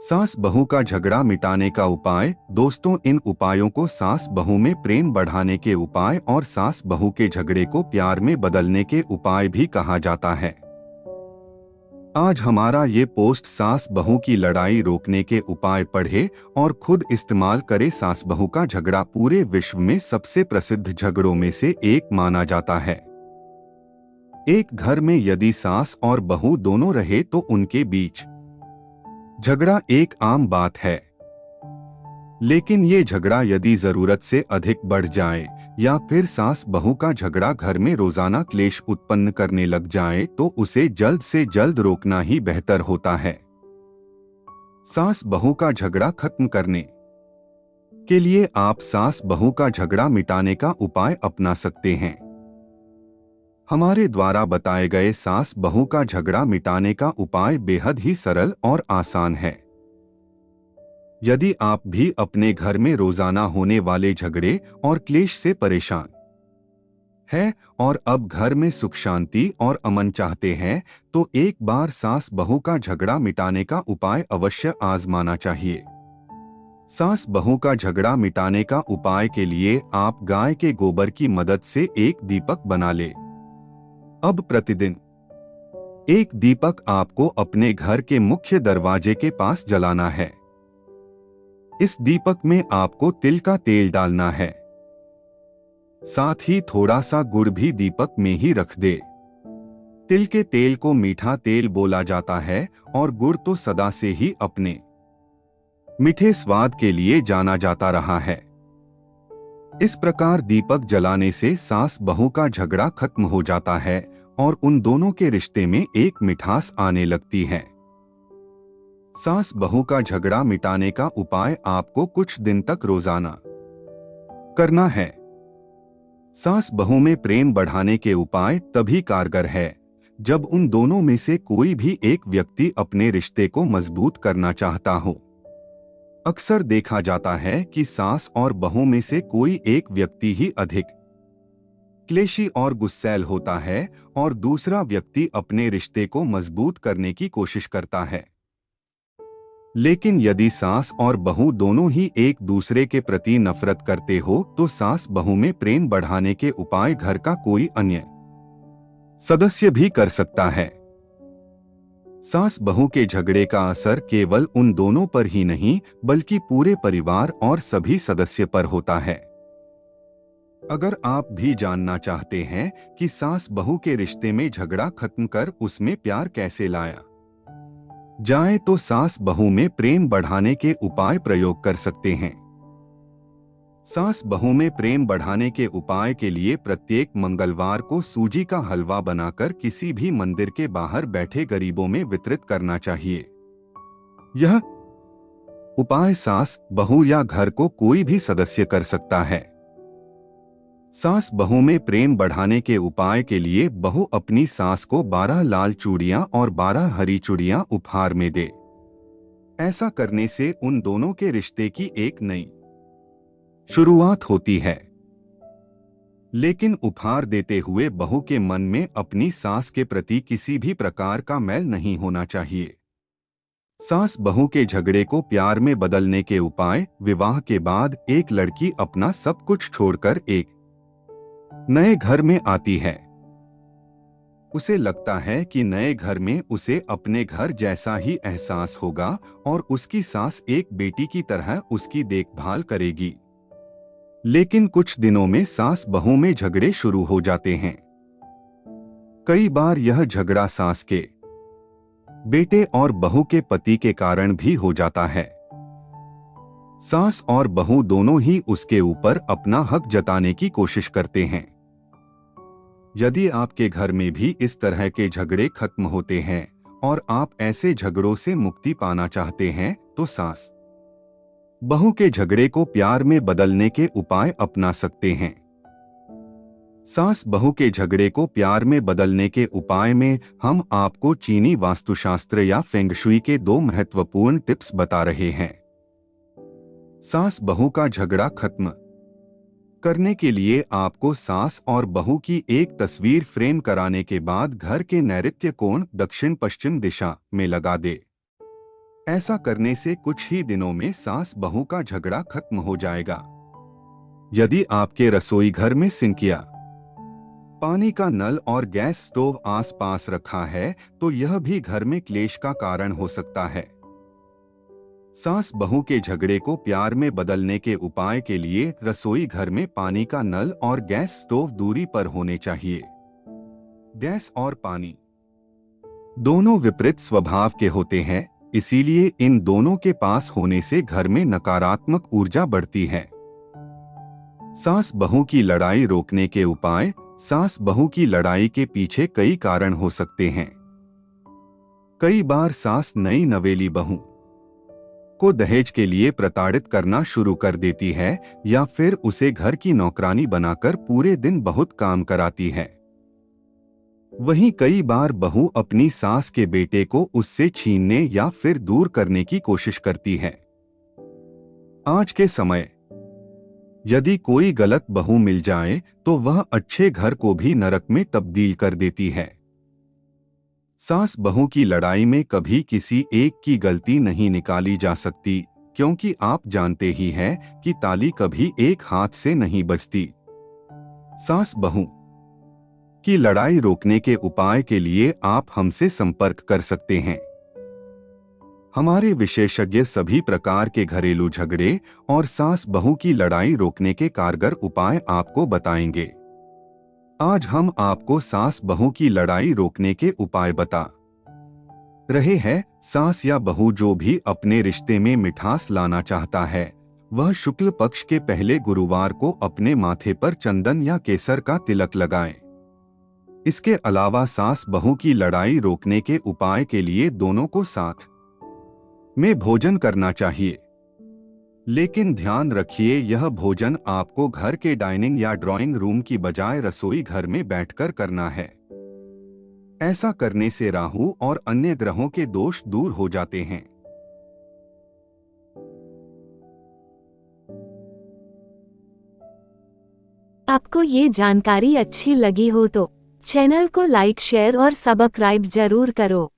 सास बहू का झगड़ा मिटाने का उपाय। दोस्तों, इन उपायों को सास बहू में प्रेम बढ़ाने के उपाय और सास बहू के झगड़े को प्यार में बदलने के उपाय भी कहा जाता है। आज हमारा ये पोस्ट सास बहू की लड़ाई रोकने के उपाय पढ़े और खुद इस्तेमाल करे। सास बहू का झगड़ा पूरे विश्व में सबसे प्रसिद्ध झगड़ों में से एक माना जाता है। एक घर में यदि सास और बहू दोनों रहे तो उनके बीच झगड़ा एक आम बात है। लेकिन ये झगड़ा यदि जरूरत से अधिक बढ़ जाए या फिर सास बहू का झगड़ा घर में रोजाना क्लेश उत्पन्न करने लग जाए तो उसे जल्द से जल्द रोकना ही बेहतर होता है। सास बहू का झगड़ा खत्म करने के लिए आप सास बहू का झगड़ा मिटाने का उपाय अपना सकते हैं। हमारे द्वारा बताए गए सास बहू का झगड़ा मिटाने का उपाय बेहद ही सरल और आसान है। यदि आप भी अपने घर में रोजाना होने वाले झगड़े और क्लेश से परेशान हैं और अब घर में सुख शांति और अमन चाहते हैं तो एक बार सास बहू का झगड़ा मिटाने का उपाय अवश्य आजमाना चाहिए। सास बहू का झगड़ा मिटाने का उपाय के लिए आप गाय के गोबर की मदद से एक दीपक बना ले। अब प्रतिदिन एक दीपक आपको अपने घर के मुख्य दरवाजे के पास जलाना है। इस दीपक में आपको तिल का तेल डालना है। साथ ही थोड़ा सा गुड़ भी दीपक में ही रख दे। तिल के तेल को मीठा तेल बोला जाता है और गुड़ तो सदा से ही अपने मीठे स्वाद के लिए जाना जाता रहा है। इस प्रकार दीपक जलाने से सास बहू का झगड़ा खत्म हो जाता है और उन दोनों के रिश्ते में एक मिठास आने लगती है। सास बहू का झगड़ा मिटाने का उपाय आपको कुछ दिन तक रोजाना करना है। सास बहू में प्रेम बढ़ाने के उपाय तभी कारगर है जब उन दोनों में से कोई भी एक व्यक्ति अपने रिश्ते को मजबूत करना चाहता हो। अक्सर देखा जाता है कि सास और बहू में से कोई एक व्यक्ति ही अधिक क्लेशी और गुस्सैल होता है और दूसरा व्यक्ति अपने रिश्ते को मजबूत करने की कोशिश करता है। लेकिन यदि सास और बहू दोनों ही एक दूसरे के प्रति नफरत करते हो तो सास बहू में प्रेम बढ़ाने के उपाय घर का कोई अन्य सदस्य भी कर सकता है। सास बहू के झगड़े का असर केवल उन दोनों पर ही नहीं बल्कि पूरे परिवार और सभी सदस्य पर होता है। अगर आप भी जानना चाहते हैं कि सास बहू के रिश्ते में झगड़ा खत्म कर उसमें प्यार कैसे लाया जाए तो सास बहू में प्रेम बढ़ाने के उपाय प्रयोग कर सकते हैं। सास बहू में प्रेम बढ़ाने के उपाय के लिए प्रत्येक मंगलवार को सूजी का हलवा बनाकर किसी भी मंदिर के बाहर बैठे गरीबों में वितरित करना चाहिए। यह उपाय सास बहू या घर को कोई भी सदस्य कर सकता है। सास बहू में प्रेम बढ़ाने के उपाय के लिए बहू अपनी सास को 12 लाल चूड़ियां और 12 हरी चूड़ियां उपहार में दे। ऐसा करने से उन दोनों के रिश्ते की एक नई शुरुआत होती है। लेकिन उपहार देते हुए बहू के मन में अपनी सास के प्रति किसी भी प्रकार का मैल नहीं होना चाहिए। सास बहू के झगड़े को प्यार में बदलने के उपाय। विवाह के बाद एक लड़की अपना सब कुछ छोड़कर एक नए घर में आती है। उसे लगता है कि नए घर में उसे अपने घर जैसा ही एहसास होगा और उसकी सास एक बेटी की तरह उसकी देखभाल करेगी। लेकिन कुछ दिनों में सास बहू में झगड़े शुरू हो जाते हैं। कई बार यह झगड़ा सास के बेटे और बहू के पति के कारण भी हो जाता है। सास और बहू दोनों ही उसके ऊपर अपना हक जताने की कोशिश करते हैं। यदि आपके घर में भी इस तरह के झगड़े खत्म होते हैं और आप ऐसे झगड़ों से मुक्ति पाना चाहते हैं तो सास बहू के झगड़े को प्यार में बदलने के उपाय अपना सकते हैं। सास बहू के झगड़े को प्यार में बदलने के उपाय में हम आपको चीनी वास्तुशास्त्र या फेंगशुई के 2 महत्वपूर्ण टिप्स बता रहे हैं। सास बहू का झगड़ा खत्म करने के लिए आपको सास और बहू की एक तस्वीर फ्रेम कराने के बाद घर के नैऋत्य कोण दक्षिण पश्चिम दिशा में लगा दे। ऐसा करने से कुछ ही दिनों में सास बहू का झगड़ा खत्म हो जाएगा। यदि आपके रसोई घर में सिंकिया, पानी का नल और गैस स्टोव आसपास रखा है तो यह भी घर में क्लेश का कारण हो सकता है। सास बहू के झगड़े को प्यार में बदलने के उपाय के लिए रसोई घर में पानी का नल और गैस स्टोव दूरी पर होने चाहिए। गैस और पानी दोनों विपरीत स्वभाव के होते हैं, इसीलिए इन दोनों के पास होने से घर में नकारात्मक ऊर्जा बढ़ती है। सास बहू की लड़ाई रोकने के उपाय। सास बहू की लड़ाई के पीछे कई कारण हो सकते हैं। कई बार सास नई नवेली बहू को दहेज के लिए प्रताड़ित करना शुरू कर देती है या फिर उसे घर की नौकरानी बनाकर पूरे दिन बहुत काम कराती है। वहीं कई बार बहू अपनी सास के बेटे को उससे छीनने या फिर दूर करने की कोशिश करती है। आज के समय यदि कोई गलत बहू मिल जाए तो वह अच्छे घर को भी नरक में तब्दील कर देती है। सास बहू की लड़ाई में कभी किसी एक की गलती नहीं निकाली जा सकती, क्योंकि आप जानते ही हैं कि ताली कभी एक हाथ से नहीं बजती। सास बहू की लड़ाई रोकने के उपाय के लिए आप हमसे संपर्क कर सकते हैं। हमारे विशेषज्ञ सभी प्रकार के घरेलू झगड़े और सास बहू की लड़ाई रोकने के कारगर उपाय आपको बताएंगे। आज हम आपको सास बहू की लड़ाई रोकने के उपाय बता रहे हैं। सास या बहू जो भी अपने रिश्ते में मिठास लाना चाहता है, वह शुक्ल पक्ष के पहले गुरुवार को अपने माथे पर चंदन या केसर का तिलक लगाएं। इसके अलावा सास बहू की लड़ाई रोकने के उपाय के लिए दोनों को साथ में भोजन करना चाहिए, लेकिन ध्यान रखिए यह भोजन आपको घर के डाइनिंग या ड्राइंग रूम की बजाय रसोई घर में बैठकर करना है। ऐसा करने से राहु और अन्य ग्रहों के दोष दूर हो जाते हैं। आपको ये जानकारी अच्छी लगी हो तो चैनल को लाइक, शेयर और सब्सक्राइब जरूर करो।